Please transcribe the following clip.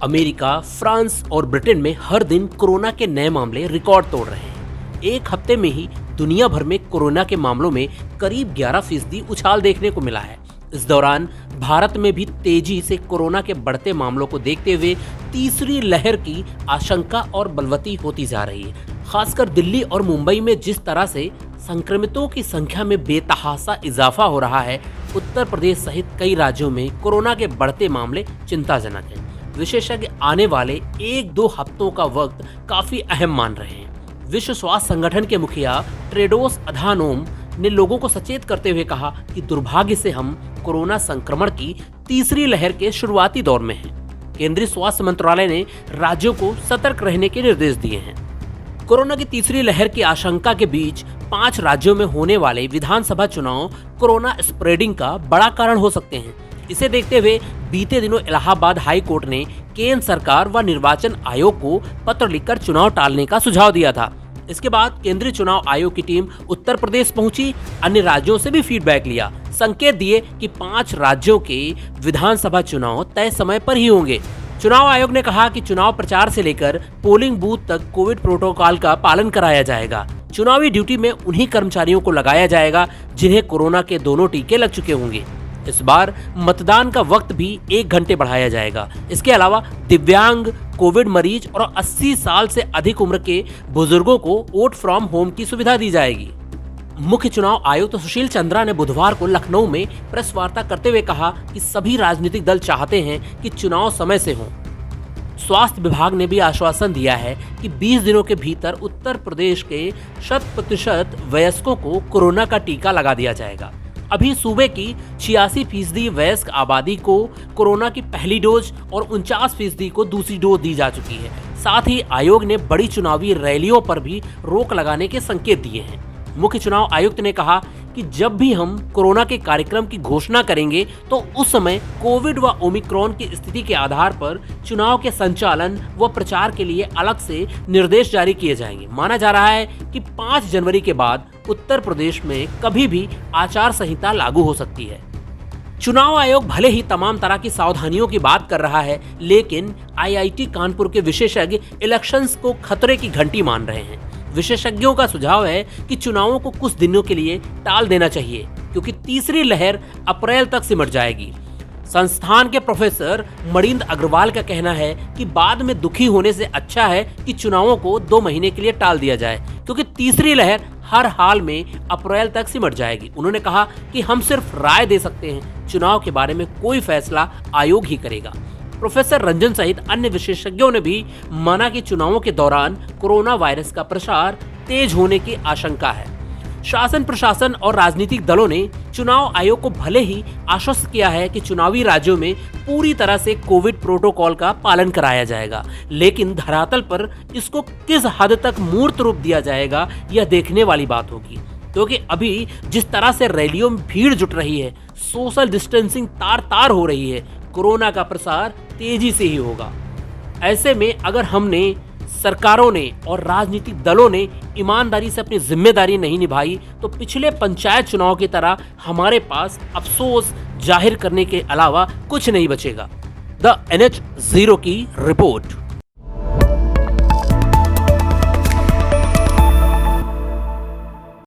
America, France और Britain में हर दिन कोरोना के नए मामले रिकॉर्ड तोड़ रहे हैं। एक हफ्ते में ही दुनिया भर में कोरोना के मामलों में करीब 11% उछाल देखने को मिला है। इस दौरान भारत में भी तेजी से कोरोना के बढ़ते मामलों को देखते हुए तीसरी लहर की आशंका और बलवती होती जा रही है। खासकर दिल्ली और मुंबई में जिस तरह से संक्रमितों की संख्या में बेतहासा इजाफा हो रहा है, उत्तर प्रदेश सहित कई राज्यों में कोरोना के बढ़ते मामले चिंताजनक हैं। विशेषज्ञ आने वाले 1-2 हफ्तों का वक्त काफी अहम मान रहे हैं। विश्व स्वास्थ्य संगठन के मुखिया टेड्रोस अधानोम ने लोगों को सचेत करते हुए कहा कि दुर्भाग्य से हम कोरोना संक्रमण की तीसरी लहर के शुरुआती दौर में हैं। केंद्रीय स्वास्थ्य मंत्रालय ने राज्यों को सतर्क रहने के निर्देश दिए हैं। कोरोना की तीसरी लहर की आशंका के बीच 5 राज्यों में होने वाले विधानसभा चुनाव कोरोना स्प्रेडिंग का बड़ा कारण हो सकते हैं। इसे देखते हुए बीते दिनों इलाहाबाद हाई कोर्ट ने केंद्र सरकार व निर्वाचन आयोग को पत्र लिखकर चुनाव टालने का सुझाव दिया था। इसके बाद केंद्रीय चुनाव आयोग की टीम उत्तर प्रदेश पहुंची, अन्य राज्यों से भी फीडबैक लिया, संकेत दिए कि 5 राज्यों के विधानसभा चुनाव तय समय पर ही होंगे। चुनाव आयोग ने कहा कि चुनाव प्रचार से लेकर पोलिंग बूथ तक कोविड प्रोटोकॉल का पालन कराया जाएगा। चुनावी ड्यूटी में उन्हीं कर्मचारियों को लगाया जाएगा जिन्हें कोरोना के दोनों टीके लग चुके होंगे। इस बार मतदान का वक्त भी 1 घंटे बढ़ाया जाएगा। इसके अलावा दिव्यांग, कोविड मरीज और 80 साल से अधिक उम्र के बुजुर्गों को वोट फ्रॉम होम की सुविधा दी जाएगी। मुख्य चुनाव आयुक्त सुशील चंद्रा ने बुधवार को लखनऊ में प्रेस वार्ता करते हुए कहा कि सभी राजनीतिक दल चाहते हैं कि चुनाव समय से हों। स्वास्थ्य विभाग ने भी आश्वासन दिया है कि 20 दिनों के भीतर उत्तर प्रदेश के 100% वयस्कों को कोरोना का टीका लगा दिया जाएगा। अभी सूबे की 86% वयस्क आबादी को कोरोना की पहली डोज और 49% को दूसरी डोज दी जा चुकी है। साथ ही आयोग ने बड़ी चुनावी रैलियों पर भी रोक लगाने के संकेत दिए हैं। मुख्य चुनाव आयुक्त ने कहा कि जब भी हम कोरोना के कार्यक्रम की घोषणा करेंगे तो उस समय कोविड व ओमिक्रॉन की स्थिति के आधार पर चुनाव के संचालन व प्रचार के लिए अलग से निर्देश जारी किए जाएंगे। माना जा रहा है कि 5 जनवरी के बाद उत्तर प्रदेश में कभी भी आचार संहिता लागू हो सकती है। चुनाव आयोग भले ही तमाम तरह की सावधानियों की बात कर रहा है, लेकिन IIT कानपुर के विशेषज्ञ इलेक्शंस को खतरे की घंटी मान रहे हैं। विशेषज्ञों का सुझाव है कि चुनावों को कुछ दिनों के लिए टाल देना चाहिए, क्योंकि तीसरी लहर अप्रैल तक सिमट जाएगी। संस्थान के प्रोफेसर मणिंद्र अग्रवाल का कहना है कि बाद में दुखी होने से अच्छा है कि चुनावों को 2 महीने के लिए टाल दिया जाए, क्योंकि तीसरी लहर हर हाल में अप्रैल तक सिमट जाएगी। उन्होंने कहा कि हम सिर्फ राय दे सकते हैं, चुनाव के बारे में कोई फैसला आयोग ही करेगा। प्रोफेसर रंजन सहित अन्य विशेषज्ञों ने भी माना कि चुनावों के दौरान कोरोना वायरस का प्रसार तेज होने की आशंका है। शासन, प्रशासन और राजनीतिक दलों ने चुनाव आयोग को भले ही आश्वस्त किया है कि चुनावी राज्यों में पूरी तरह से कोविड प्रोटोकॉल का पालन कराया जाएगा, लेकिन धरातल पर इसको किस हद तक मूर्त रूप दिया जाएगा यह देखने वाली बात होगी। क्योंकि अभी जिस तरह से रैलियों में भीड़ जुट रही है, सोशल डिस्टेंसिंग तार हो रही है, कोरोना का प्रसार तेजी से ही होगा। ऐसे में अगर हमने, सरकारों ने और राजनीतिक दलों ने ईमानदारी से अपनी जिम्मेदारी नहीं निभाई तो पिछले पंचायत चुनाव की तरह हमारे पास अफसोस जाहिर करने के अलावा कुछ नहीं बचेगा। द NH0 की रिपोर्ट।